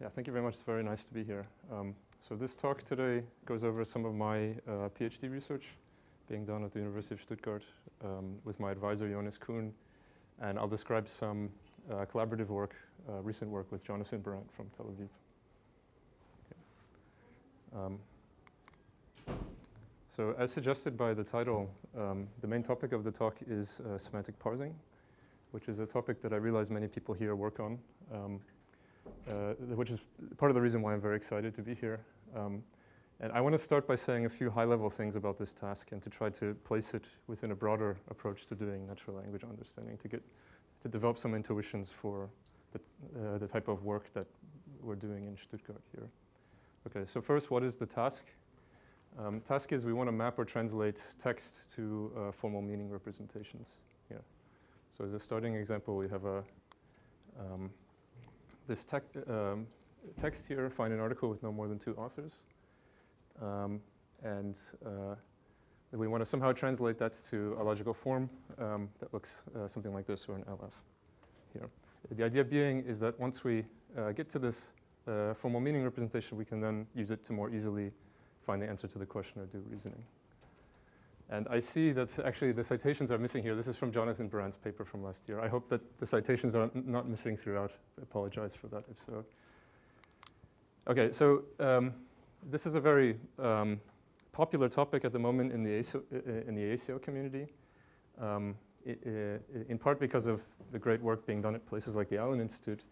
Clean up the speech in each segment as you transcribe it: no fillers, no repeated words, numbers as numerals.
Yeah, thank you very much. It's very nice to be here. So this talk today goes over some of my PhD research being done at the University of Stuttgart with my advisor, Jonas Kuhn, and I'll describe some collaborative work, recent work with Jonathan Brandt from Tel Aviv. Okay. So as suggested by the title, the main topic of the talk is semantic parsing, which is a topic that I realize many people here work on, which is part of the reason why I'm very excited to be here. And I want to start by saying a few high-level things about this task and to try to place it within a broader approach to doing natural language understanding, to develop some intuitions for the type of work that we're doing in Stuttgart here. Okay, so first, what is the task? Task is we want to map or translate text to formal meaning representations here. So as a starting example, we have this text here, find an article with no more than 2 authors. And we want to somehow translate that to a logical form that looks something like this, or an LF here. The idea being is that once we get to this formal meaning representation, we can then use it to more easily find the answer to the question or do reasoning. And I see that actually the citations are missing here. This is from Jonathan Brandt's paper from last year. I hope that the citations are not missing throughout. I apologize for that if so. Okay, so this is a very popular topic at the moment in the ACO community, in part because of the great work being done at places like the Allen Institute.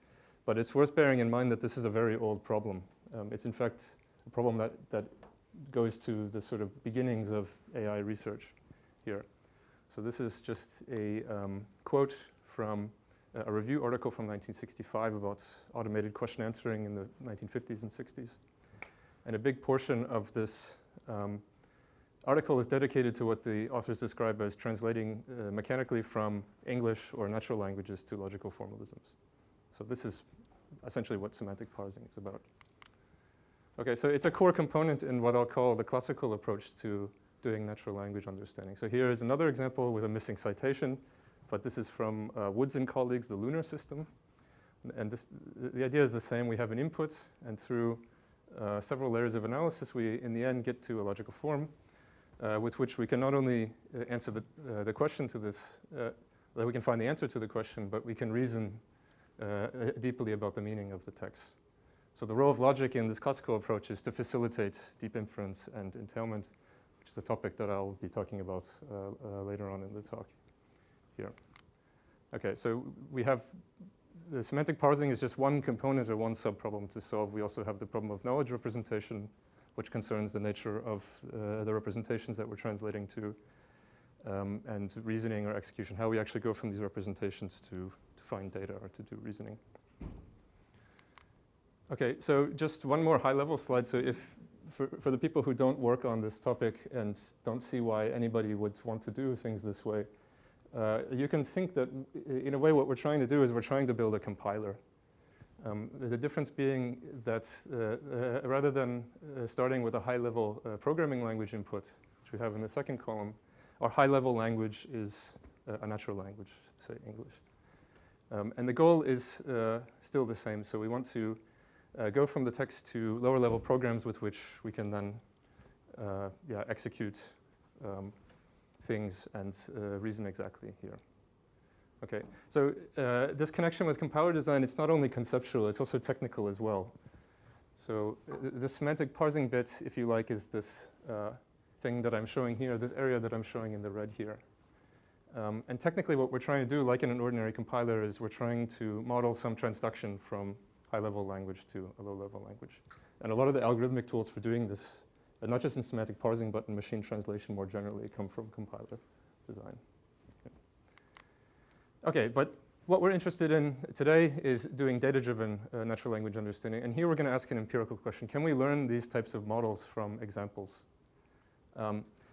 But it's worth bearing in mind that this is a very old problem. It's in fact a problem that goes to the sort of beginnings of AI research here. So this is just a quote from a review article from 1965 about automated question answering in the 1950s and 60s. And a big portion of this article is dedicated to what the authors describe as translating mechanically from English or natural languages to logical formalisms. So this is essentially what semantic parsing is about. Okay, so it's a core component in what I'll call the classical approach to doing natural language understanding. So here is another example with a missing citation, but this is from Woods and colleagues, the lunar system. And the idea is the same. We have an input, and through several layers of analysis, we in the end get to a logical form with which we can not only answer the question to this, that we can find the answer to the question, but we can reason deeply about the meaning of the text. So the role of logic in this classical approach is to facilitate deep inference and entailment, which is a topic that I'll be talking about later on in the talk here. Okay, so we have the semantic parsing is just one component or one sub-problem to solve. We also have the problem of knowledge representation, which concerns the nature of the representations that we're translating to, and reasoning or execution, how we actually go from these representations to find data or to do reasoning. Okay, so just one more high-level slide. So for the people who don't work on this topic and don't see why anybody would want to do things this way, you can think that, in a way, what we're trying to do is we're trying to build a compiler. The difference being that rather than starting with a high-level programming language input, which we have in the second column, our high-level language is a natural language, say English. And the goal is still the same. So we want to go from the text to lower-level programs with which we can then execute things and reason exactly here. Okay, so this connection with compiler design, it's not only conceptual, it's also technical as well. So the semantic parsing bit, if you like, is this thing that I'm showing here, this area that I'm showing in the red here. And technically what we're trying to do, like in an ordinary compiler, is we're trying to model some transduction from high-level language to a low-level language. And a lot of the algorithmic tools for doing this, not just in semantic parsing, but in machine translation more generally, come from compiler design. Okay, but what we're interested in today is doing data-driven natural language understanding. And here we're going to ask an empirical question. Can we learn these types of models from examples?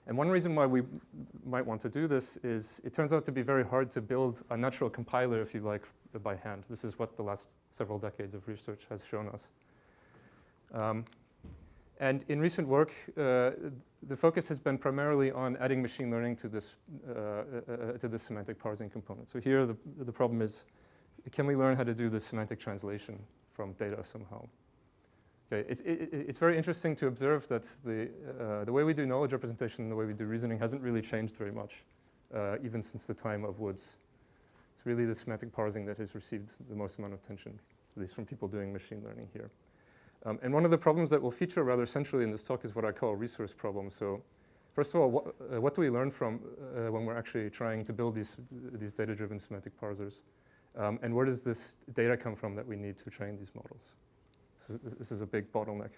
And one reason why we might want to do this is it turns out to be very hard to build a natural compiler, if you like, by hand. This is what the last several decades of research has shown us. And in recent work, the focus has been primarily on adding machine learning to this semantic parsing component. So here the problem is, can we learn how to do the semantic translation from data somehow. Okay, it's very interesting to observe that the way we do knowledge representation and the way we do reasoning hasn't really changed very much, even since the time of Woods. It's really the semantic parsing that has received the most amount of attention, at least from people doing machine learning here. And one of the problems that will feature rather centrally in this talk is what I call resource problems. So first of all, what do we learn from when we're actually trying to build these data-driven semantic parsers? And where does this data come from that we need to train these models? This is a big bottleneck.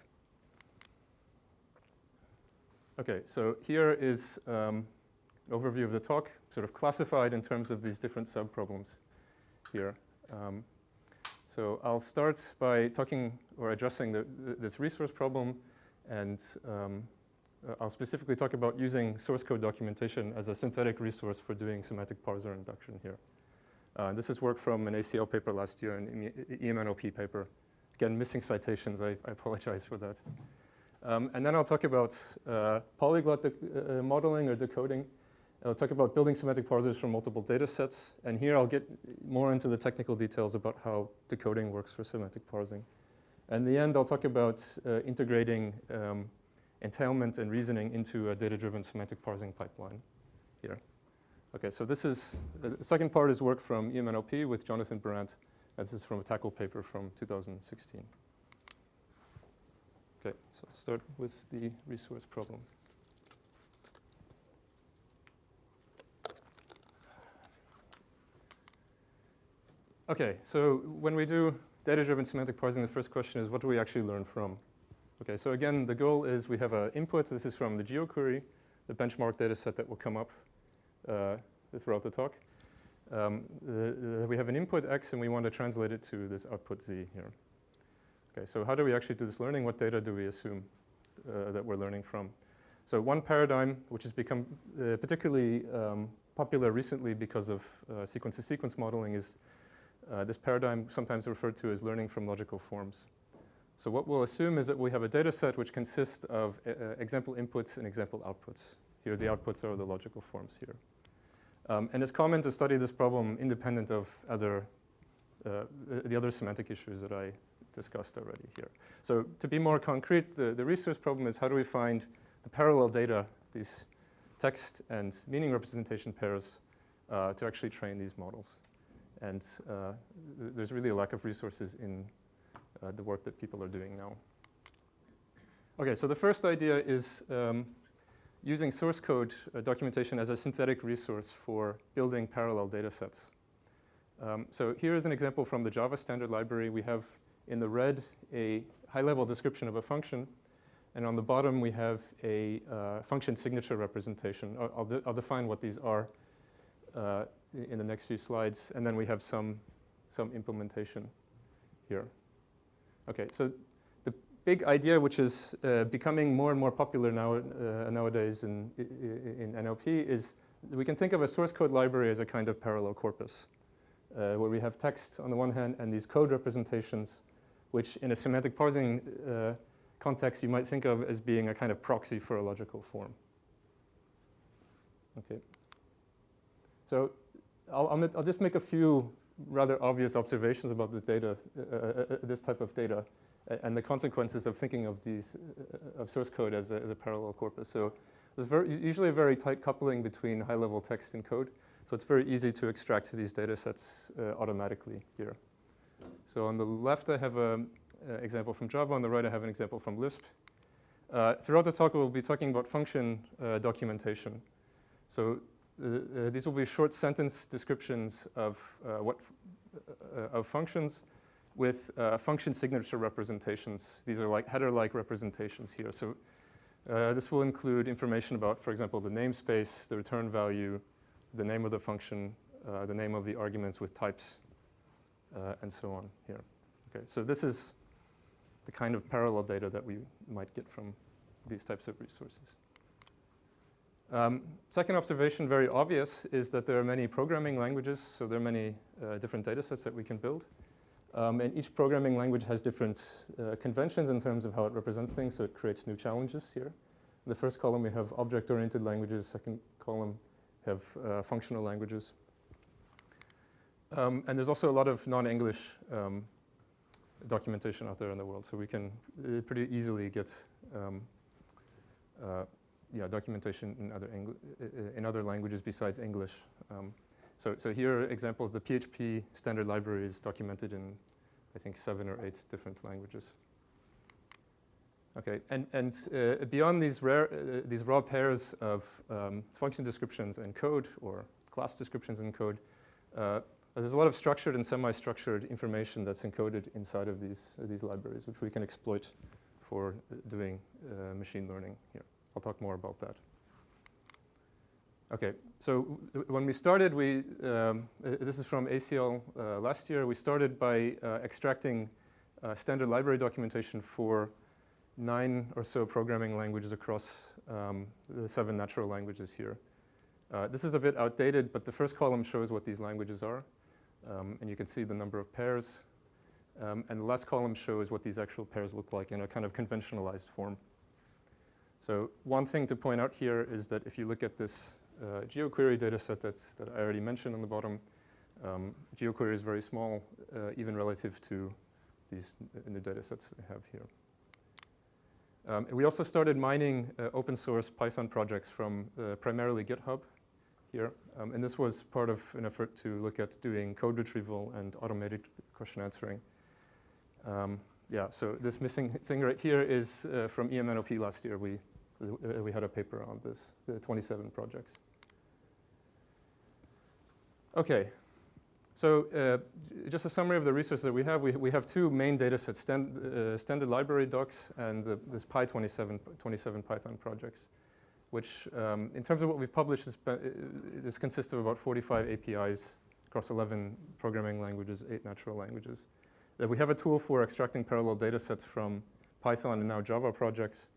Okay, so here is an overview of the talk, sort of classified in terms of these different sub-problems here. So I'll start by talking or addressing this resource problem, and I'll specifically talk about using source code documentation as a synthetic resource for doing semantic parser induction here. This is work from an ACL paper last year, an EMNOP paper. Again, missing citations, I apologize for that. And then I'll talk about polyglot modeling or decoding. I'll talk about building semantic parsers from multiple data sets. And here I'll get more into the technical details about how decoding works for semantic parsing. And in the end, I'll talk about integrating entailment and reasoning into a data-driven semantic parsing pipeline here. Okay, so this is, the second part is work from EMNOP with Jonathan Brandt. And this is from a tackle paper from 2016. Okay, so I'll start with the resource problem. Okay, so when we do data-driven semantic parsing, the first question is, what do we actually learn from? Okay, so again, the goal is we have an input. This is from the GeoQuery, the benchmark data set that will come up throughout the talk. We have an input X, and we want to translate it to this output Z here. Okay, so how do we actually do this learning? What data do we assume that we're learning from? So one paradigm, which has become particularly popular recently because of sequence-to-sequence modeling, is this paradigm sometimes referred to as learning from logical forms. So what we'll assume is that we have a data set which consists of example inputs and example outputs. Here, the outputs are the logical forms here. And it's common to study this problem independent of the other semantic issues that I discussed already here. So to be more concrete, the resource problem is how do we find the parallel data, these text and meaning representation pairs, to actually train these models. And there's really a lack of resources in the work that people are doing now. Okay, so the first idea is using source code documentation as a synthetic resource for building parallel data sets. So here is an example from the Java standard library. We have in the red a high-level description of a function, and on the bottom we have a function signature representation. I'll define what these are in the next few slides, and then we have some implementation here. Okay, so the big idea, which is becoming more and more popular nowadays in NLP, is we can think of a source code library as a kind of parallel corpus, where we have text on the one hand and these code representations, which in a semantic parsing context you might think of as being a kind of proxy for a logical form. Okay. So I'll just make a few rather obvious observations about the data, this type of data, and the consequences of thinking of these of source code as a parallel corpus. So there's usually a very tight coupling between high-level text and code. So it's very easy to extract these data sets automatically here. So on the left, I have an example from Java. On the right, I have an example from Lisp. Throughout the talk, we'll be talking about function documentation. So these will be short sentence descriptions of functions with function signature representations. These are like header-like representations here. So this will include information about, for example, the namespace, the return value, the name of the function, the name of the arguments with types, and so on here. Okay, so this is the kind of parallel data that we might get from these types of resources. Second observation, very obvious, is that there are many programming languages, so there are many different data sets that we can build. And each programming language has different conventions in terms of how it represents things, so it creates new challenges here. In the first column, we have object-oriented languages. Second column, have functional languages. And there's also a lot of non-English documentation out there in the world. So we can pretty easily get documentation in other languages besides English. So here are examples. The PHP standard library is documented in, I think, 7 or 8 different languages. Okay, and beyond these raw pairs of function descriptions and code, or class descriptions and code, there's a lot of structured and semi-structured information that's encoded inside of these libraries, which we can exploit for doing machine learning here. I'll talk more about that. Okay, so when we started, this is from ACL last year. We started by extracting standard library documentation for 9 or so programming languages across the 7 natural languages here. This is a bit outdated, but the first column shows what these languages are. And you can see the number of pairs. And the last column shows what these actual pairs look like in a kind of conventionalized form. So one thing to point out here is that if you look at this GeoQuery dataset that I already mentioned on the bottom, GeoQuery is very small, even relative to these new datasets we have here. We also started mining open source Python projects from primarily GitHub here. And this was part of an effort to look at doing code retrieval and automated question answering. So this missing thing right here is from EMNOP last year. We had a paper on this, 27 projects. Okay, so just a summary of the research that we have. We have 2 main data sets, standard library docs and this 27 Python projects, which in terms of what we've published, this consists of about 45 APIs across 11 programming languages, 8 natural languages. We have a tool for extracting parallel data sets from Python and now Java projects.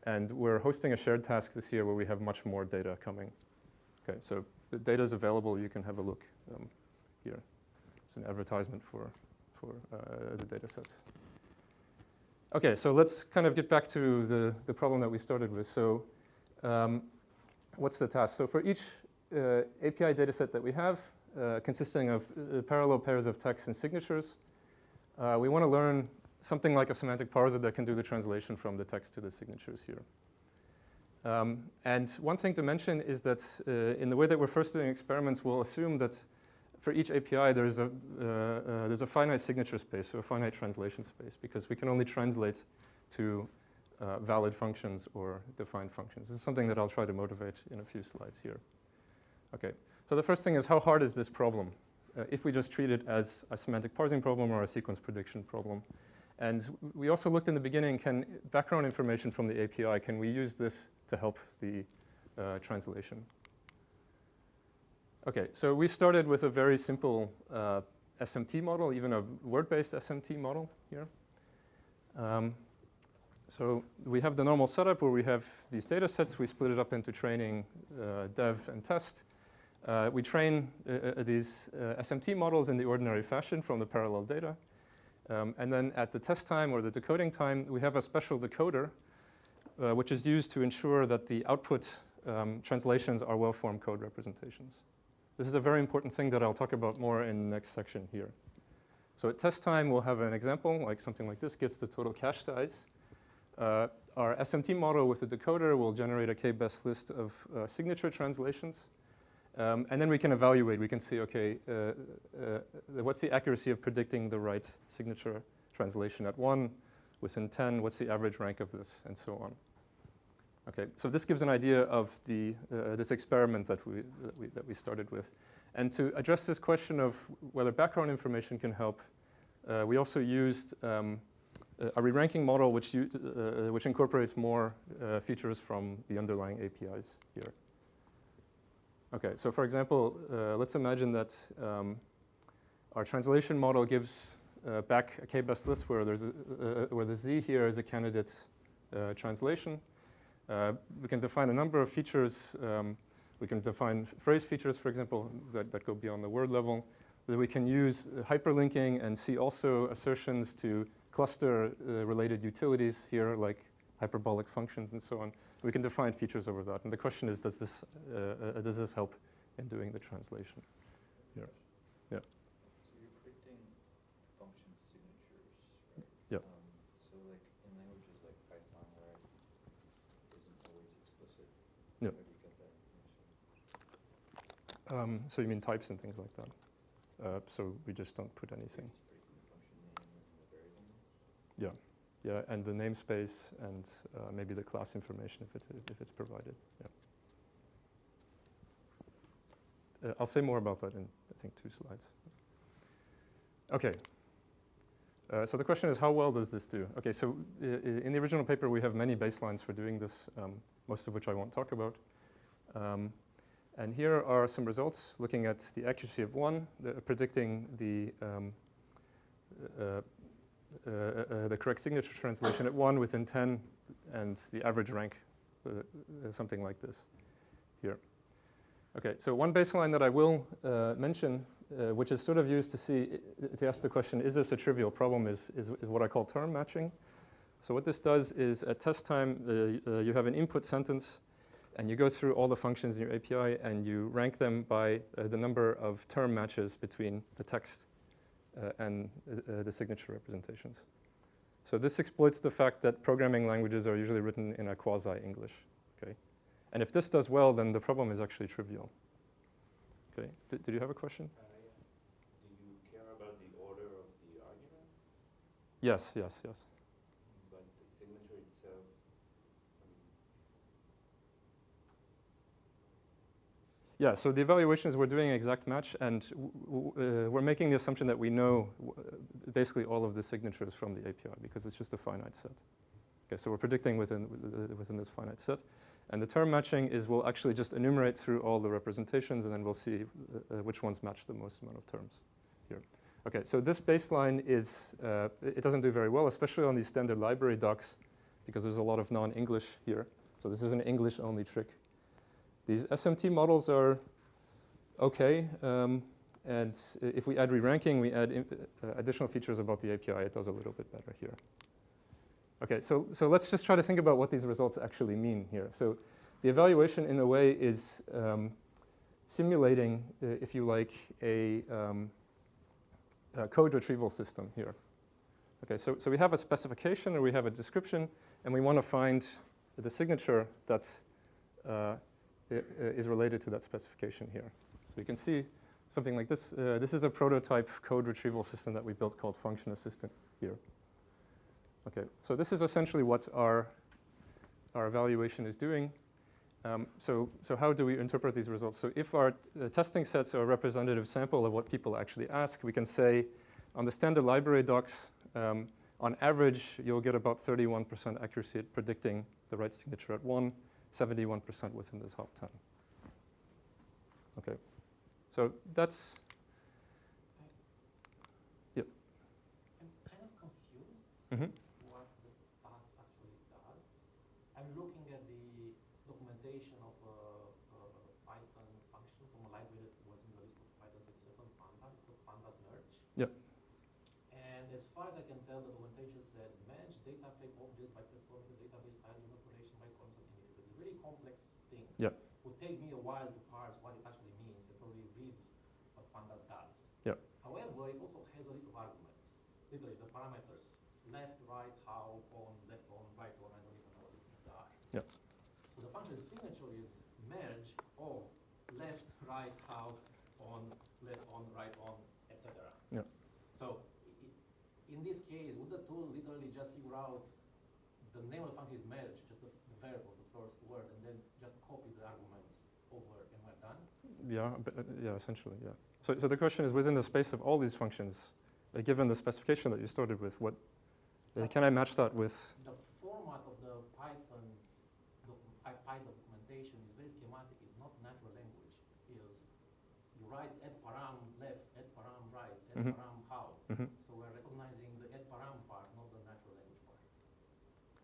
And we're hosting a shared task this year where we have much more data coming. Okay, so the data is available. You can have a look here. It's an advertisement for the data sets. Okay, so let's kind of get back to the problem that we started with. So what's the task? So for each API data set that we have, consisting of parallel pairs of text and signatures, we want to learn something like a semantic parser that can do the translation from the text to the signatures here. And one thing to mention is that in the way that we're first doing experiments, we'll assume that for each API there's a finite signature space, so a finite translation space, because we can only translate to valid functions or defined functions. This is something that I'll try to motivate in a few slides here. Okay, so the first thing is, how hard is this problem? If we just treat it as a semantic parsing problem or a sequence prediction problem. And we also looked in the beginning, can background information from the API, can we use this to help the translation? Okay, so we started with a very simple SMT model, even a word-based SMT model here. So we have the normal setup where we have these data sets. We split it up into training, dev, and test. We train these SMT models in the ordinary fashion from the parallel data. And then at the test time or the decoding time, we have a special decoder, which is used to ensure that the output translations are well-formed code representations. This is a very important thing that I'll talk about more in the next section here. So at test time, we'll have an example, like something like this, gets the total cache size. Our SMT model with the decoder will generate a k-best list of signature translations. And then we can evaluate. We can see, okay, what's the accuracy of predicting the right signature translation at 1, within 10, what's the average rank of this, and so on. Okay, so this gives an idea of this experiment that we started with. And to address this question of whether background information can help, we also used a re-ranking model which incorporates more features from the underlying APIs here. Okay, so for example, let's imagine that our translation model gives back a k-best list where the Z here is a candidate translation. We can define a number of features. We can define phrase features, for example, that go beyond the word level. We can use hyperlinking and see also assertions to cluster related utilities here, like hyperbolic functions and so on. We can define features over that. And the question is, does this help in doing the translation? Yeah. Yeah. So you're predicting function signatures, So you mean types and things like that. So we just don't put anything. Yeah, yeah, and the namespace and maybe the class information if it's provided. Yeah. I'll say more about that in I think 2 slides. Okay. So the question is, how well does this do? Okay, so in the original paper we have many baselines for doing this, most of which I won't talk about. And here are some results looking at the accuracy of 1, predicting the correct signature translation at 1 within 10, and the average rank, something like this here. Okay, so one baseline that I will mention, which is sort of used to ask the question, is this a trivial problem, is what I call term matching. So what this does is at test time, you have an input sentence, and you go through all the functions in your API, and you rank them by the number of term matches between the text and the signature representations. So this exploits the fact that programming languages are usually written in a quasi-English. Okay? And if this does well, then the problem is actually trivial. Okay. Did you have a question? Yeah. Do you care about the order of the argument? Yes, yes, yes. But the signature itself, Yeah, so the evaluation is we're doing an exact match, and we're making the assumption that we know basically all of the signatures from the API because it's just a finite set. Okay, so we're predicting within this finite set. And the term matching is we'll actually just enumerate through all the representations, and then we'll see which ones match the most amount of terms here. Okay, so this baseline is, it doesn't do very well, especially on these standard library docs, because there's a lot of non-English here. So this is an English-only trick. These SMT models are okay, and if we add re-ranking, we add additional features about the API. It does a little bit better here. Okay, so let's just try to think about what these results actually mean here. So the evaluation, in a way, is simulating, if you like, a code retrieval system here. Okay, so we have a specification, or we have a description, and we want to find the signature that is related to that specification here. So we can see something like this. This is a prototype code retrieval system that we built called Function Assistant here. Okay, so this is essentially what our evaluation is doing. So how do we interpret these results? So if our testing sets are a representative sample of what people actually ask, we can say on the standard library docs, on average, you'll get about 31% accuracy at predicting the right signature at 1, 71% within the top 10. Okay, so that's, yep. I'm kind of confused what the task actually does. I'm looking at the documentation of a Python function from a library that was in the list of Python 27 pandas, called pandas merge. Yep. And as far as I can tell, the documentation said manage data frame objects by performing the database tiling operation by constant init. It's a really complex thing. Yep. It would take me a while to parse what it actually means and probably read what pandas does. Yep. However, it also has a list of arguments. Literally, the parameters left, right, how, on, left, on, right, on. I don't even know what these are. Yep. So the function signature is merge of left, right, how, on, left, on, right, on, etc. Yep. So in this case, would the tool literally just figure out the name of the function is merge, just the verb of the first word, and then just copy the arguments over and we're done? Yeah, yeah, essentially, yeah. So the question is, within the space of all these functions, given the specification that you started with, what can I match that with? The format of the Python documentation is very schematic. It's not natural language. It's you write add param left, add param right, add param how. So we're recognizing the add param part, not the natural language part.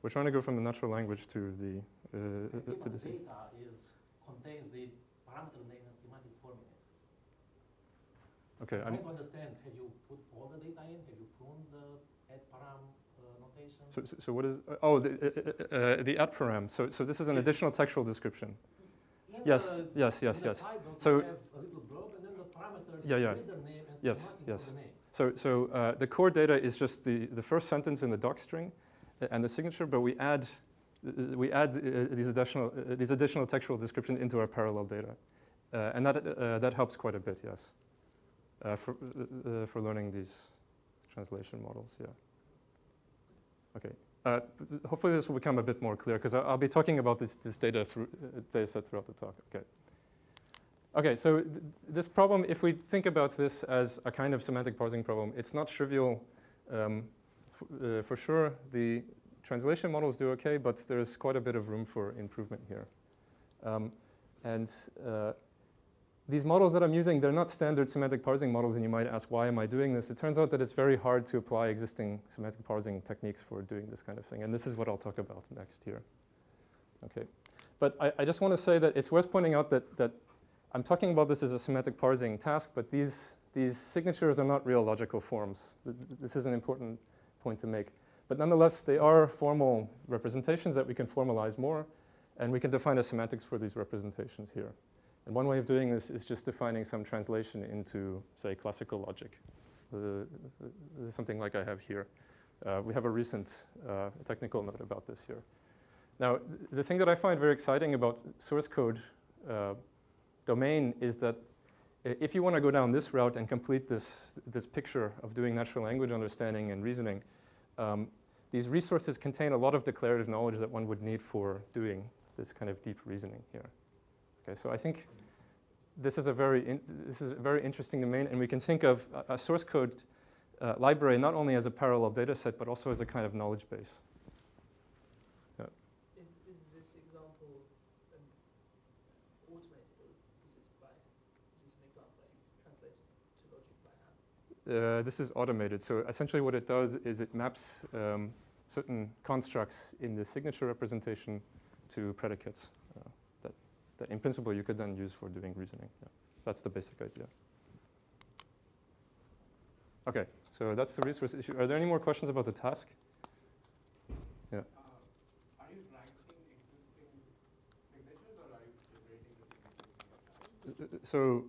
We're trying to go from the natural language to the to the data contains the parameter name and schematic form in it. Okay, I'm trying to understand, have you put all the data in? Have you pruned the add param notations? So what is, the add param. So this is an additional textual description. Yes. So you have a little blurb, and then the parameters is their name and schematic for the name. So the core data is just the first sentence in the doc string and the signature, but we add these additional textual descriptions into our parallel data. And that helps quite a bit, yes, for learning these translation models, yeah. Okay. Hopefully this will become a bit more clear, because I'll be talking about this data set throughout the talk. Okay. Okay, so this problem, if we think about this as a kind of semantic parsing problem, it's not trivial. For sure, the translation models do okay, but there's quite a bit of room for improvement here. These models that I'm using, they're not standard semantic parsing models, and you might ask, why am I doing this? It turns out that it's very hard to apply existing semantic parsing techniques for doing this kind of thing, and this is what I'll talk about next here. Okay, but I just want to say that it's worth pointing out that I'm talking about this as a semantic parsing task, but these signatures are not real logical forms. This is an important point to make. But nonetheless, they are formal representations that we can formalize more, and we can define a semantics for these representations here. And one way of doing this is just defining some translation into, say, classical logic, something like I have here. We have a recent technical note about this here. Now, the thing that I find very exciting about source code domain is that if you want to go down this route and complete this picture of doing natural language understanding and reasoning, these resources contain a lot of declarative knowledge that one would need for doing this kind of deep reasoning here. Okay, so I think this is a very interesting domain, and we can think of a source code library not only as a parallel data set, but also as a kind of knowledge base. Yeah. Is this example automated, or is this an example that you translated to logic by hand? This is automated. So essentially what it does is it maps certain constructs in the signature representation to predicates that in principle you could then use for doing reasoning. Yeah. That's the basic idea. Okay, so that's the resource issue. Are there any more questions about the task? Yeah. Are you ranking existing signatures, or are you generating the signatures? So,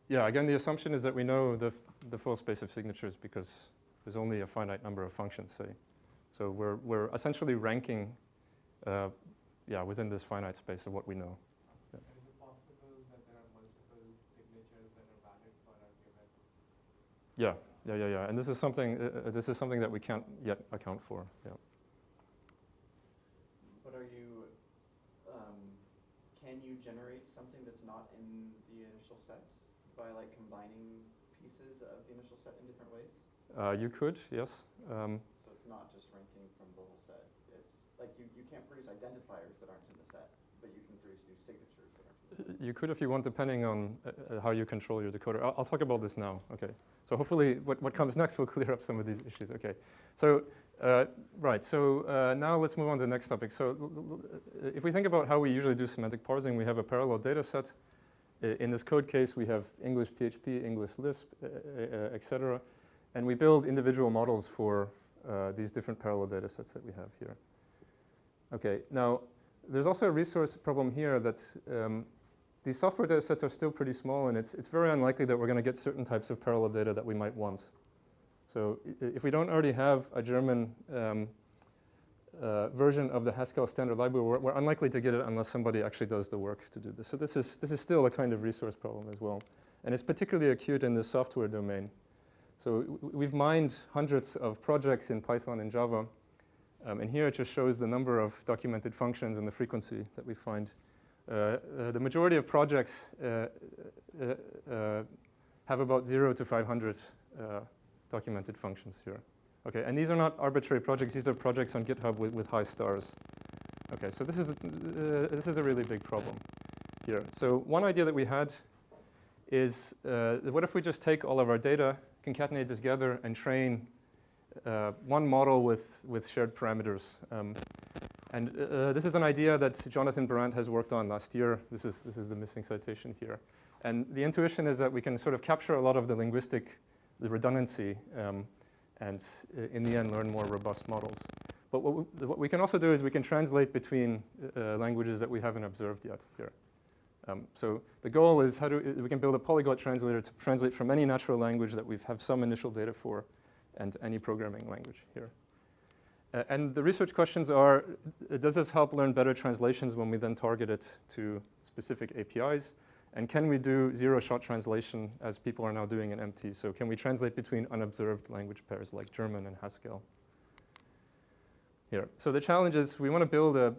yeah, again, the assumption is that we know the full space of signatures because there's only a finite number of functions, say. So we're essentially ranking within this finite space of what we know. Yeah. And is it possible that there are multiple signatures that are valid for a given? Yeah. And this is something that we can't yet account for. Yeah. But are you, can you generate something that's not in the initial set by like combining pieces of the initial set in different ways? You could, yes. So it's not just ranking from the whole set. It's like you can't produce identifiers that aren't in the set, but you can produce new signatures that aren't in the set. You could if you want, depending on how you control your decoder. I'll talk about this now. Okay. So hopefully what comes next will clear up some of these issues. Okay. So, right. So now let's move on to the next topic. So if we think about how we usually do semantic parsing, we have a parallel data set. In this code case, we have English PHP, English Lisp, etc. And we build individual models for these different parallel data sets that we have here. Okay. Now, there's also a resource problem here that these software data sets are still pretty small, and it's very unlikely that we're going to get certain types of parallel data that we might want. So if we don't already have a German version of the Haskell standard library, we're unlikely to get it unless somebody actually does the work to do this. So this is still a kind of resource problem as well. And it's particularly acute in the software domain. So we've mined hundreds of projects in Python and Java. And here it just shows the number of documented functions and the frequency that we find. The majority of projects have about 0 to 500 documented functions here. Okay, and these are not arbitrary projects. These are projects on GitHub with high stars. Okay, so this is a really big problem here. So one idea that we had is what if we just take all of our data, concatenate it together, and train one model with shared parameters. And this is an idea that Jonathan Brandt has worked on last year. This is the missing citation here. And the intuition is that we can sort of capture a lot of the redundancy, and in the end learn more robust models. But what we can also do is we can translate between languages that we haven't observed yet here. So the goal is we can build a polyglot translator to translate from any natural language that we have some initial data for, and any programming language here. And the research questions are, does this help learn better translations when we then target it to specific APIs? And can we do zero-shot translation as people are now doing in MT? So can we translate between unobserved language pairs like German and Haskell? Here. So the challenge is we want to build a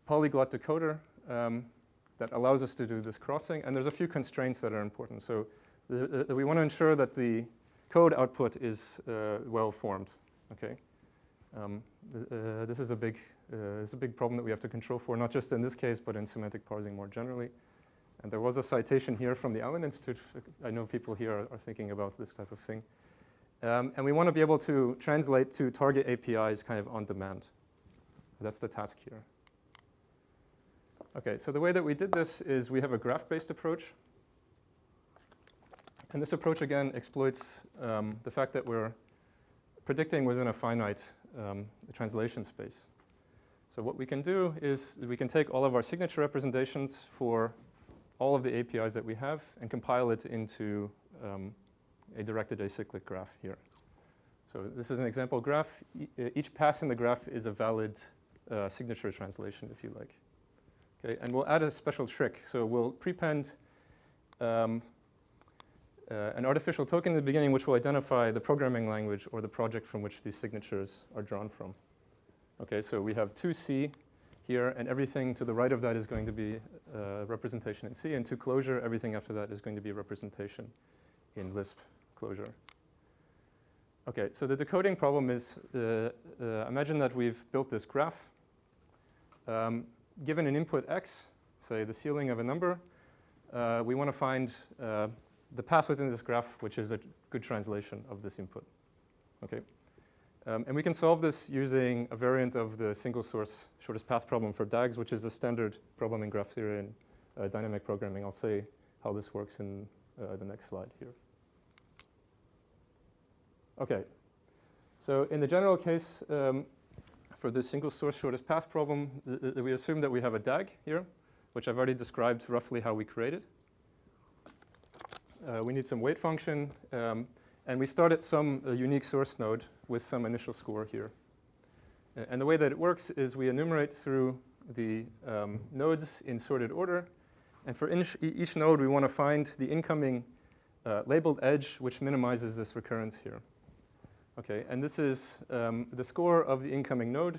polyglot decoder that allows us to do this crossing. And there's a few constraints that are important. So we want to ensure that the code output is well-formed. Okay. This is a big problem that we have to control for, not just in this case, but in semantic parsing more generally. And there was a citation here from the Allen Institute. I know people here are thinking about this type of thing. And we want to be able to translate to target APIs kind of on demand. That's the task here. OK, so the way that we did this is we have a graph-based approach. And this approach, again, exploits the fact that we're predicting within a finite translation space. So what we can do is we can take all of our signature representations for all of the APIs that we have and compile it into a directed acyclic graph here. So this is an example graph. Each path in the graph is a valid signature translation, if you like. Okay, and we'll add a special trick. So we'll prepend an artificial token in the beginning, which will identify the programming language or the project from which these signatures are drawn from. Okay, so we have 2C here, and everything to the right of that is going to be representation in C, and to closure, everything after that is going to be representation in Lisp closure. Okay, so the decoding problem is, imagine that we've built this graph. Given an input x, say the ceiling of a number, we want to find the path within this graph, which is a good translation of this input. Okay, and we can solve this using a variant of the single source shortest path problem for DAGs, which is a standard problem in graph theory and dynamic programming. I'll say how this works in the next slide here. Okay, so in the general case, for this single source shortest path problem, we assume that we have a DAG here, which I've already described roughly how we create it. We need some weight function, and we start at some unique source node with some initial score here. And the way that it works is we enumerate through the nodes in sorted order. And for each node, we want to find the incoming labeled edge, which minimizes this recurrence here. Okay, and this is the score of the incoming node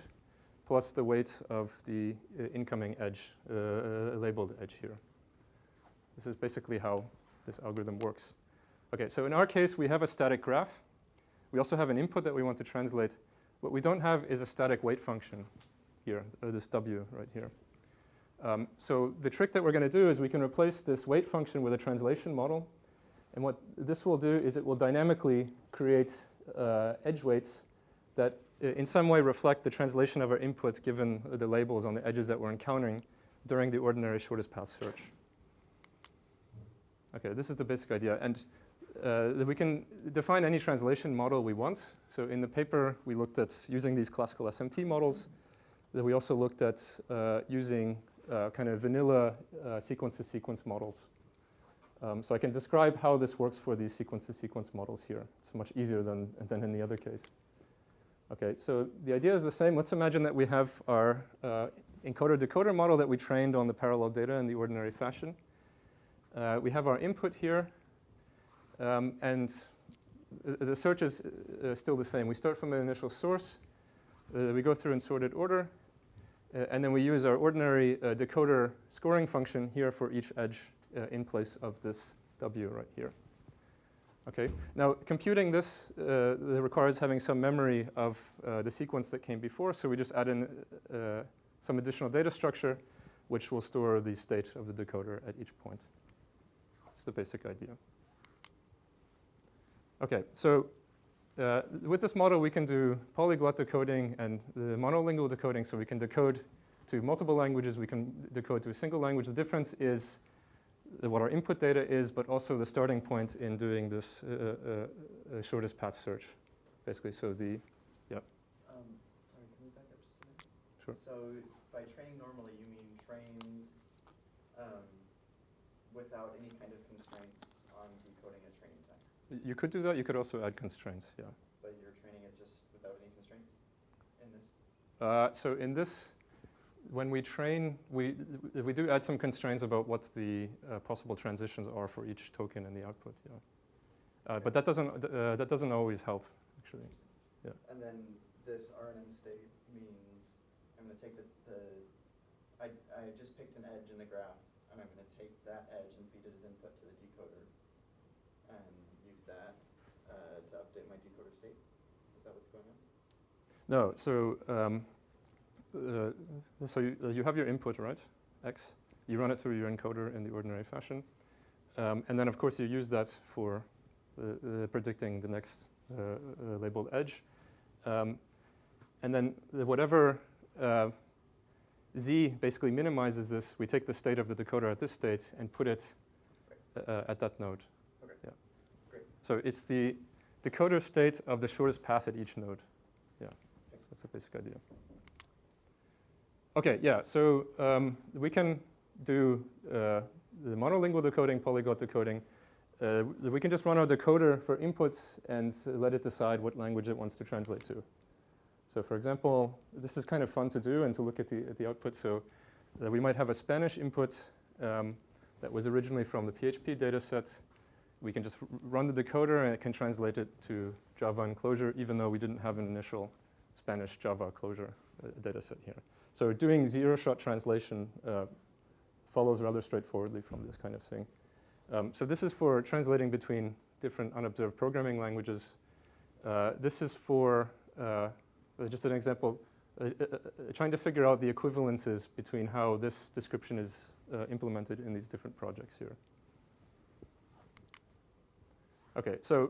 plus the weight of the incoming edge, labeled edge here. This is basically how this algorithm works. Okay, so in our case, we have a static graph. We also have an input that we want to translate. What we don't have is a static weight function here, or this W right here. So the trick that we're going to do is we can replace this weight function with a translation model. And what this will do is it will dynamically create edge weights that in some way reflect the translation of our input given the labels on the edges that we're encountering during the ordinary shortest path search. Okay, this is the basic idea. And we can define any translation model we want. So in the paper, we looked at using these classical SMT models. Then we also looked at using kind of vanilla sequence-to-sequence models. So I can describe how this works for these sequence-to-sequence models here. It's much easier than in the other case. Okay, so the idea is the same. Let's imagine that we have our encoder-decoder model that we trained on the parallel data in the ordinary fashion. We have our input here, and the search is still the same. We start from an initial source. We go through in sorted order, and then we use our ordinary decoder scoring function here for each edge in place of this W right here. Okay. Now, computing this requires having some memory of the sequence that came before, so we just add in some additional data structure, which will store the state of the decoder at each point. That's the basic idea. Okay, so with this model, we can do polyglot decoding and the monolingual decoding, so we can decode to multiple languages, we can decode to a single language. The difference is what our input data is, but also the starting point in doing this shortest path search, basically. So the, yeah. Sorry, can we back up just a minute? Sure. So by training normally, you mean trained without any kind of constraints on decoding at training time? You could do that. You could also add constraints, yeah. But you're training it just without any constraints in this? So in this, when we train, we do add some constraints about what the possible transitions are for each token in the output. Yeah, but that doesn't always help actually. Yeah. And then this RNN state means I'm going to take I just picked an edge in the graph, and I'm going to take that edge and feed it as input to the decoder, and use that to update my decoder state. Is that what's going on? No, so you have your input, right? X. You run it through your encoder in the ordinary fashion, and then of course you use that for predicting the next labeled edge, and then whatever Z basically minimizes this. We take the state of the decoder at this state and put it at that node. Okay. Yeah. Great. So it's the decoder state of the shortest path at each node. Yeah, that's the basic idea. Okay, yeah, so we can do the monolingual decoding, polyglot decoding. We can just run our decoder for inputs and let it decide what language it wants to translate to. So for example, this is kind of fun to do and to look at the output. So we might have a Spanish input that was originally from the PHP dataset. We can just run the decoder and it can translate it to Java enclosure, even though we didn't have an initial Spanish Java closure dataset here. So doing zero-shot translation follows rather straightforwardly from this kind of thing. So this is for translating between different unobserved programming languages. This is for just an example, trying to figure out the equivalences between how this description is implemented in these different projects here. Okay, so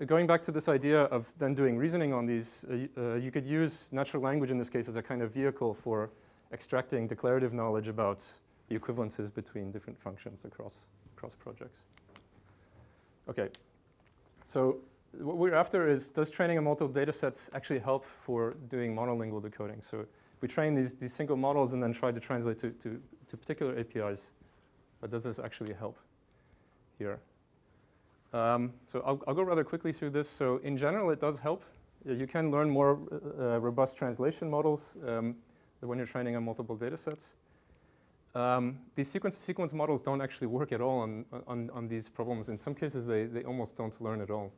going back to this idea of then doing reasoning on these, you could use natural language in this case as a kind of vehicle for extracting declarative knowledge about the equivalences between different functions across projects. Okay, so what we're after is, does training a multiple data sets actually help for doing monolingual decoding? So if we train these single models and then try to translate to particular APIs, does this actually help here? So I'll go rather quickly through this. So in general, it does help. You can learn more robust translation models when you're training on multiple data sets. These sequence models don't actually work at all on these problems. In some cases, they almost don't learn at all.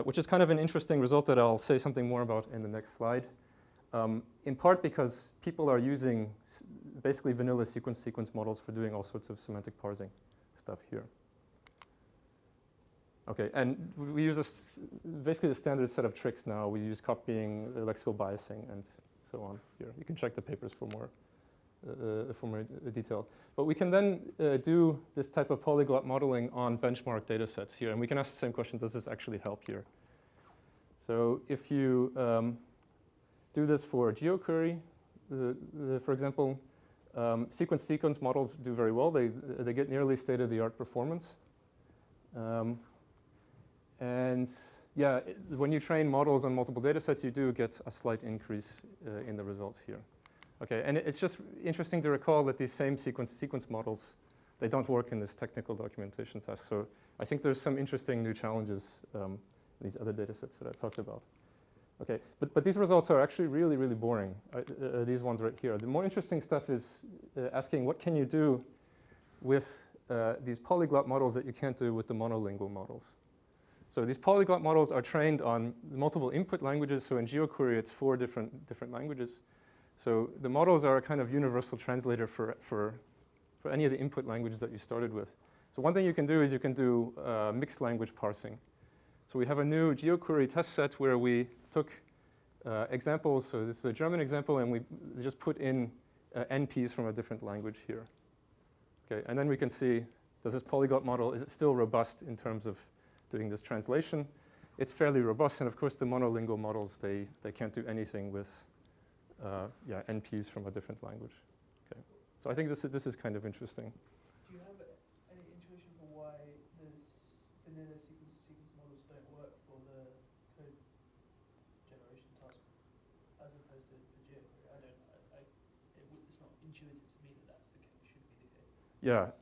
Which is kind of an interesting result that I'll say something more about in the next slide. In part because people are using basically vanilla sequence models for doing all sorts of semantic parsing stuff here. Okay, and we use basically a standard set of tricks now. We use copying, lexical biasing, and so on here. You can check the papers for more detail. But we can then do this type of polyglot modeling on benchmark data sets here. And we can ask the same question, does this actually help here? So if you do this for a geoquery, for example, sequence models do very well. They get nearly state-of-the-art performance. And yeah, when you train models on multiple data sets, you do get a slight increase in the results here. Okay, and it's just interesting to recall that these same sequence models, they don't work in this technical documentation task. So I think there's some interesting new challenges in these other data sets that I've talked about. Okay, but these results are actually really, really boring, these ones right here. The more interesting stuff is asking what can you do with these polyglot models that you can't do with the monolingual models. So these polyglot models are trained on multiple input languages. So in geoquery, it's 4 different languages. So the models are a kind of universal translator for any of the input languages that you started with. So one thing you can do is you can do mixed language parsing. So we have a new geoquery test set where we took examples. So this is a German example, and we just put in NPs from a different language here. Okay, and then we can see, does this polyglot model, is it still robust in terms of doing this translation? It's fairly robust, and of course the monolingual models, they can't do anything with NPs from a different language. Okay, so I think this is kind of interesting. Do you have any intuition for why the vanilla sequence models don't work for the code generation task as opposed to the geoquery? It's not intuitive to me that that's the case, should be the case. Yeah,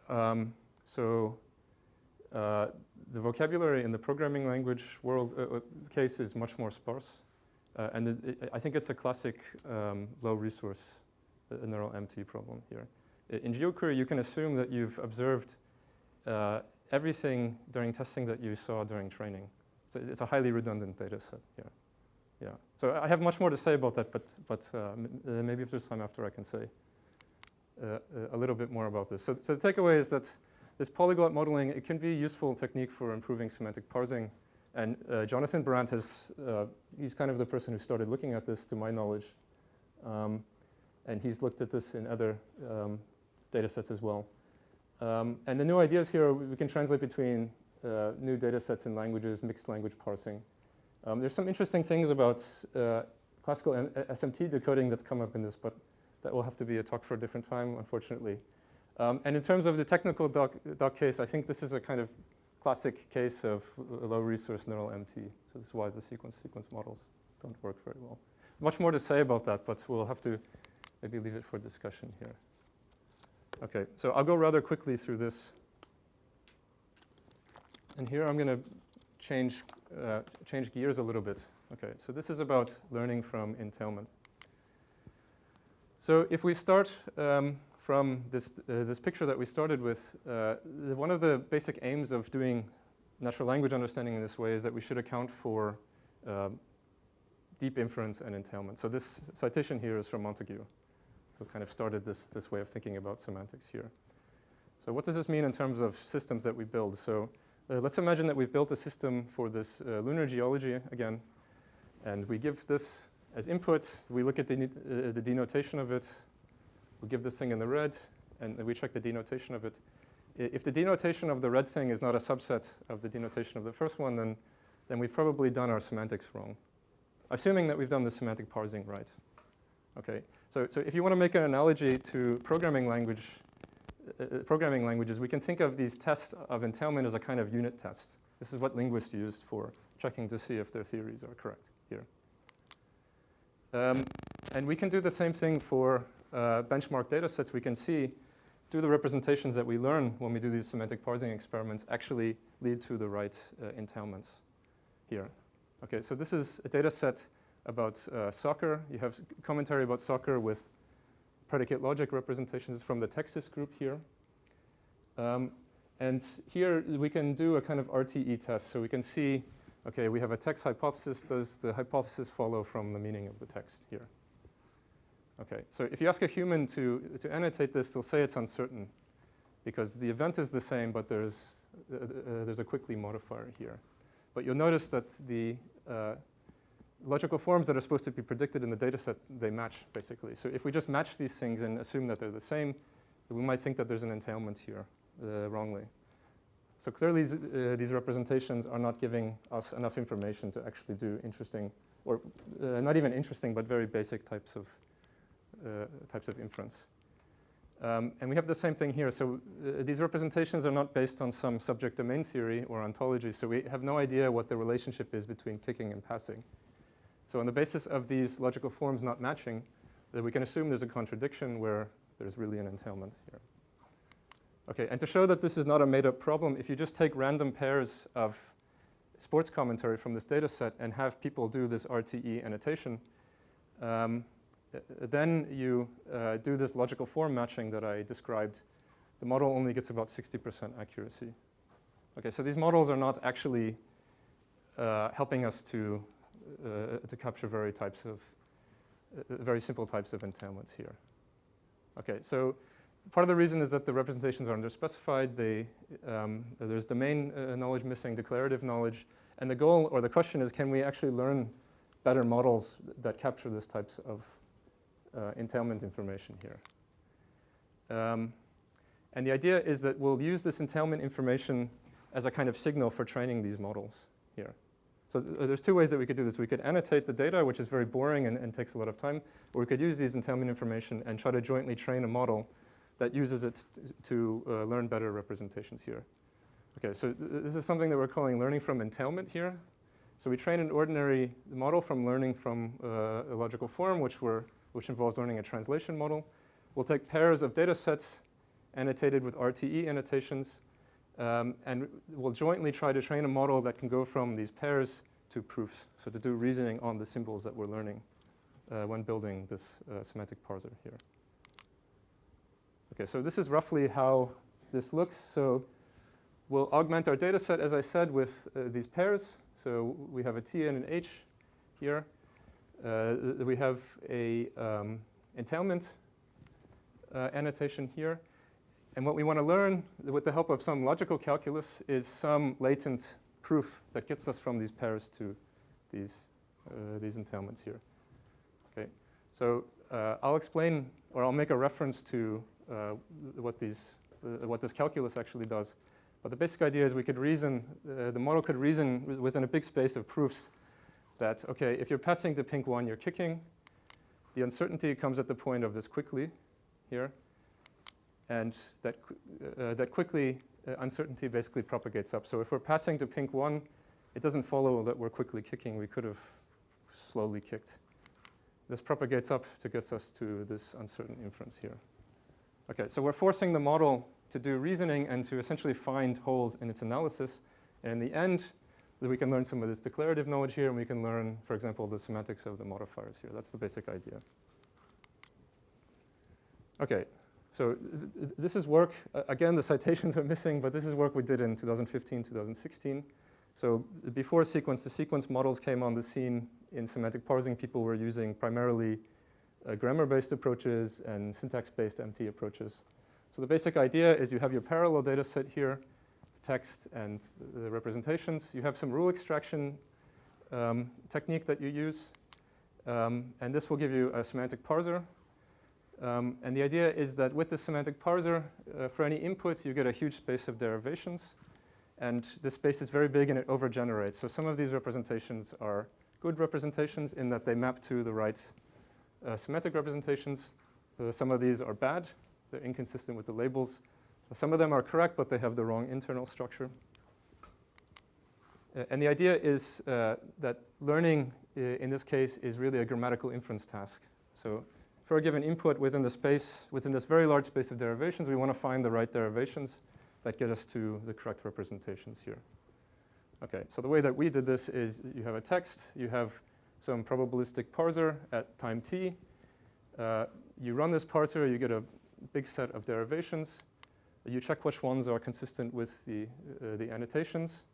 so the vocabulary in the programming language world case is much more sparse. And I think it's a classic low resource a neural MT problem here. In geoquery, you can assume that you've observed everything during testing that you saw during training. It's a highly redundant data set here. Yeah. So I have much more to say about that, but maybe if there's time after, I can say a little bit more about this. So the takeaway is that this polyglot modeling, it can be a useful technique for improving semantic parsing. And Jonathan Brandt he's kind of the person who started looking at this, to my knowledge. And he's looked at this in other data sets as well. And the new ideas here, we can translate between new data sets and languages, mixed language parsing. There's some interesting things about classical SMT decoding that's come up in this, but that will have to be a talk for a different time, unfortunately. And in terms of the technical doc case, I think this is a kind of classic case of a low-resource neural MT. So this is why the sequence models don't work very well. Much more to say about that, but we'll have to maybe leave it for discussion here. OK, so I'll go rather quickly through this. And here I'm going to change gears a little bit. OK, so this is about learning from entailment. So if we start from this picture that we started with, one of the basic aims of doing natural language understanding in this way is that we should account for deep inference and entailment. So this citation here is from Montague, who kind of started this way of thinking about semantics here. So what does this mean in terms of systems that we build? So let's imagine that we've built a system for this lunar geology again, and we give this as input. We look at the denotation of it. We give this thing in the red, and we check the denotation of it. If the denotation of the red thing is not a subset of the denotation of the first one, then we've probably done our semantics wrong, assuming that we've done the semantic parsing right. Okay, so if you want to make an analogy to programming languages, we can think of these tests of entailment as a kind of unit test. This is what linguists use for checking to see if their theories are correct here. And we can do the same thing for benchmark data sets. We can see, do the representations that we learn when we do these semantic parsing experiments actually lead to the right entailments here. Okay, so this is a data set about soccer. You have commentary about soccer with predicate logic representations from the Texas group here. And here we can do a kind of RTE test. So we can see, okay, we have a text hypothesis. Does the hypothesis follow from the meaning of the text here? Okay, so if you ask a human to annotate this, they'll say it's uncertain, because the event is the same, but there's a quickly modifier here. But you'll notice that the logical forms that are supposed to be predicted in the data set, they match, basically. So if we just match these things and assume that they're the same, we might think that there's an entailment here wrongly. So clearly, these representations are not giving us enough information to actually do interesting, or not even interesting, but very basic types of inference. And we have the same thing here. So these representations are not based on some subject domain theory or ontology. So we have no idea what the relationship is between kicking and passing. So on the basis of these logical forms not matching, that we can assume there's a contradiction where there's really an entailment here. Okay, and to show that this is not a made-up problem, if you just take random pairs of sports commentary from this data set and have people do this RTE annotation, then you do this logical form matching that I described. The model only gets about 60% accuracy. Okay, so these models are not actually helping us to capture very simple types of entailments here. Okay, so part of the reason is that the representations are underspecified. There's domain knowledge missing, declarative knowledge, and the goal or the question is, can we actually learn better models that capture these types of entailment information here? And the idea is that we'll use this entailment information as a kind of signal for training these models here. So there's two ways that we could do this. We could annotate the data, which is very boring and takes a lot of time, or we could use these entailment information and try to jointly train a model that uses it to learn better representations here. Okay, so this is something that we're calling learning from entailment here. So we train an ordinary model from learning from a logical form, which involves learning a translation model. We'll take pairs of data sets annotated with RTE annotations, and we'll jointly try to train a model that can go from these pairs to proofs, so to do reasoning on the symbols that we're learning when building this semantic parser here. Okay, so this is roughly how this looks. So we'll augment our data set, as I said, with these pairs. So we have a T and an H here. We have a entailment annotation here. And what we want to learn with the help of some logical calculus is some latent proof that gets us from these pairs to these entailments here. Okay, so I'll explain, or I'll make a reference to what this calculus actually does. But the basic idea is we could reason, the model could reason within a big space of proofs that, okay, if you're passing to pink 1, you're kicking. The uncertainty comes at the point of this quickly here. And that quickly uncertainty basically propagates up. So if we're passing to pink 1, it doesn't follow that we're quickly kicking. We could have slowly kicked. This propagates up to get us to this uncertain inference here. Okay, so we're forcing the model to do reasoning and to essentially find holes in its analysis. And in the end, we can learn some of this declarative knowledge here, and we can learn, for example, the semantics of the modifiers here. That's the basic idea. Okay, so this is work. Again, the citations are missing, but this is work we did in 2015, 2016. So before sequence-to-sequence models came on the scene in semantic parsing, people were using primarily grammar-based approaches and syntax-based MT approaches. So the basic idea is you have your parallel data set here, text and the representations. You have some rule extraction technique that you use, and this will give you a semantic parser. And the idea is that with the semantic parser, for any input, you get a huge space of derivations. And this space is very big and it overgenerates. So some of these representations are good representations in that they map to the right semantic representations. Some of these are bad. They're inconsistent with the labels. Some of them are correct, but they have the wrong internal structure. And the idea is that learning, in this case, is really a grammatical inference task. So for a given input within the space, within this very large space of derivations, we want to find the right derivations that get us to the correct representations here. Okay, so the way that we did this is you have a text, you have some probabilistic parser at time t. You run this parser, you get a big set of derivations. You check which ones are consistent with the annotations.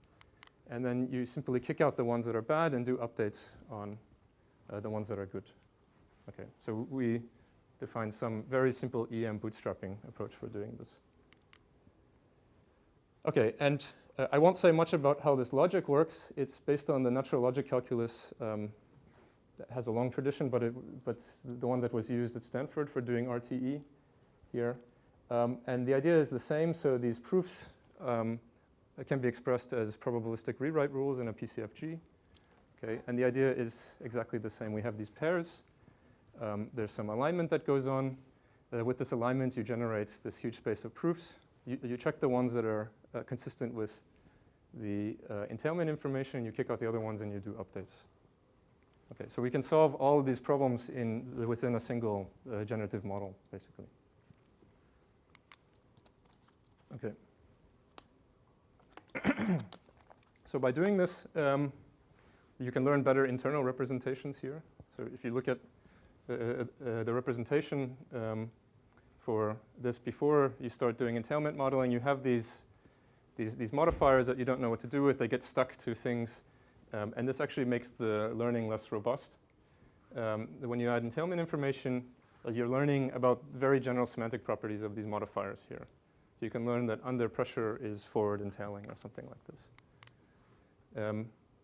And then you simply kick out the ones that are bad and do updates on the ones that are good. Okay, so we define some very simple EM bootstrapping approach for doing this. Okay, and I won't say much about how this logic works. It's based on the natural logic calculus that has a long tradition, but the one that was used at Stanford for doing RTE here. And the idea is the same. So these proofs can be expressed as probabilistic rewrite rules in a PCFG. Okay, and the idea is exactly the same. We have these pairs. There's some alignment that goes on. With this alignment, you generate this huge space of proofs. You check the ones that are consistent with the entailment information. You kick out the other ones, and you do updates. Okay, so we can solve all of these problems within a single generative model, basically. Okay. So by doing this, you can learn better internal representations here. So if you look at the representation for this before you start doing entailment modeling, you have these modifiers that you don't know what to do with. They get stuck to things. And this actually makes the learning less robust. When you add entailment information, you're learning about very general semantic properties of these modifiers here. So you can learn that under pressure is forward entailing or something like this.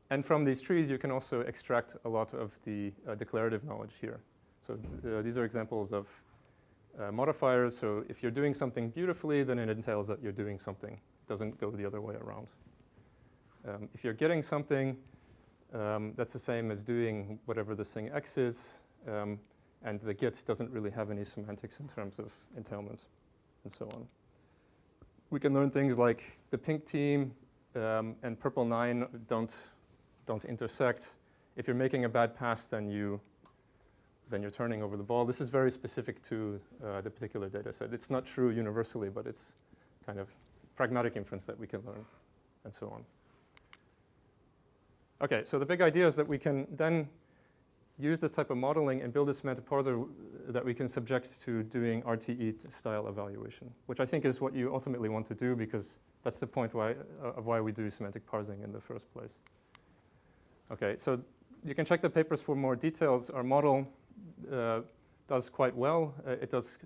And from these trees, you can also extract a lot of the declarative knowledge here. So these are examples of modifiers. So if you're doing something beautifully, then it entails that you're doing something. It doesn't go the other way around. If you're getting something, that's the same as doing whatever this thing X is. And the get doesn't really have any semantics in terms of entailment and so on. We can learn things like the pink team and purple 9 don't intersect. If you're making a bad pass, then you're turning over the ball. This is very specific to the particular data set. It's not true universally, but it's kind of pragmatic inference that we can learn, and so on. Okay, so the big idea is that we can then use this type of modeling and build a semantic parser that we can subject to doing RTE style evaluation, which I think is what you ultimately want to do, because that's the point of why we do semantic parsing in the first place. Okay, so you can check the papers for more details. Our model does quite well. It does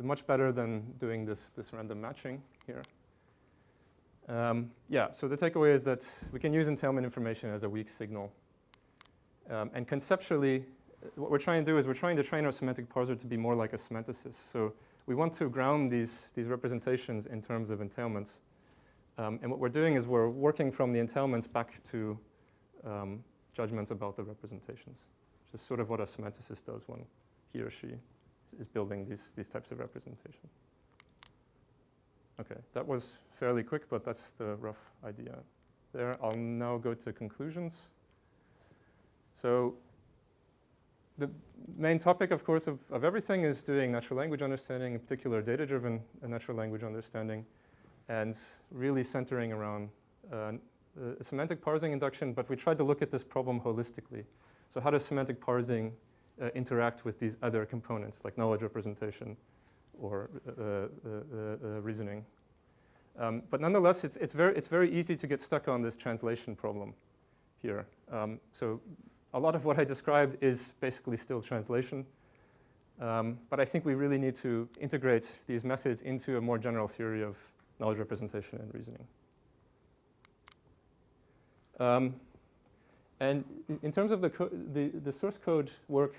much better than doing this random matching here. Yeah, so the takeaway is that we can use entailment information as a weak signal. And conceptually, what we're trying to do is we're trying to train our semantic parser to be more like a semanticist. So we want to ground these representations in terms of entailments. And what we're doing is we're working from the entailments back to judgments about the representations, which is sort of what a semanticist does when he or she is building these types of representation. Okay, that was fairly quick, but that's the rough idea there. I'll now go to conclusions. So the main topic, of course, of everything is doing natural language understanding, in particular data-driven natural language understanding, and really centering around semantic parsing induction, but we tried to look at this problem holistically. So how does semantic parsing interact with these other components, like knowledge representation or reasoning? But nonetheless, it's very easy to get stuck on this translation problem here. So a lot of what I described is basically still translation. But I think we really need to integrate these methods into a more general theory of knowledge representation and reasoning. And in terms of the source code work,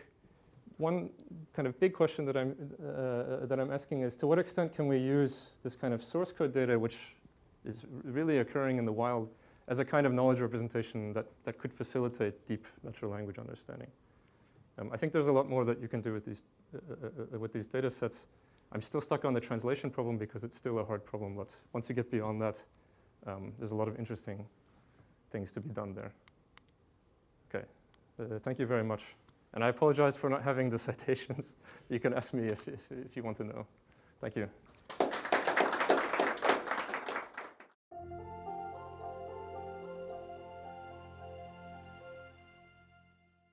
one kind of big question that I'm asking is, to what extent can we use this kind of source code data, which is really occurring in the wild, as a kind of knowledge representation that could facilitate deep natural language understanding? I think there's a lot more that you can do with these data sets. I'm still stuck on the translation problem because it's still a hard problem, but once you get beyond that, there's a lot of interesting things to be done there. Okay, thank you very much. And I apologize for not having the citations. You can ask me if you want to know. Thank you.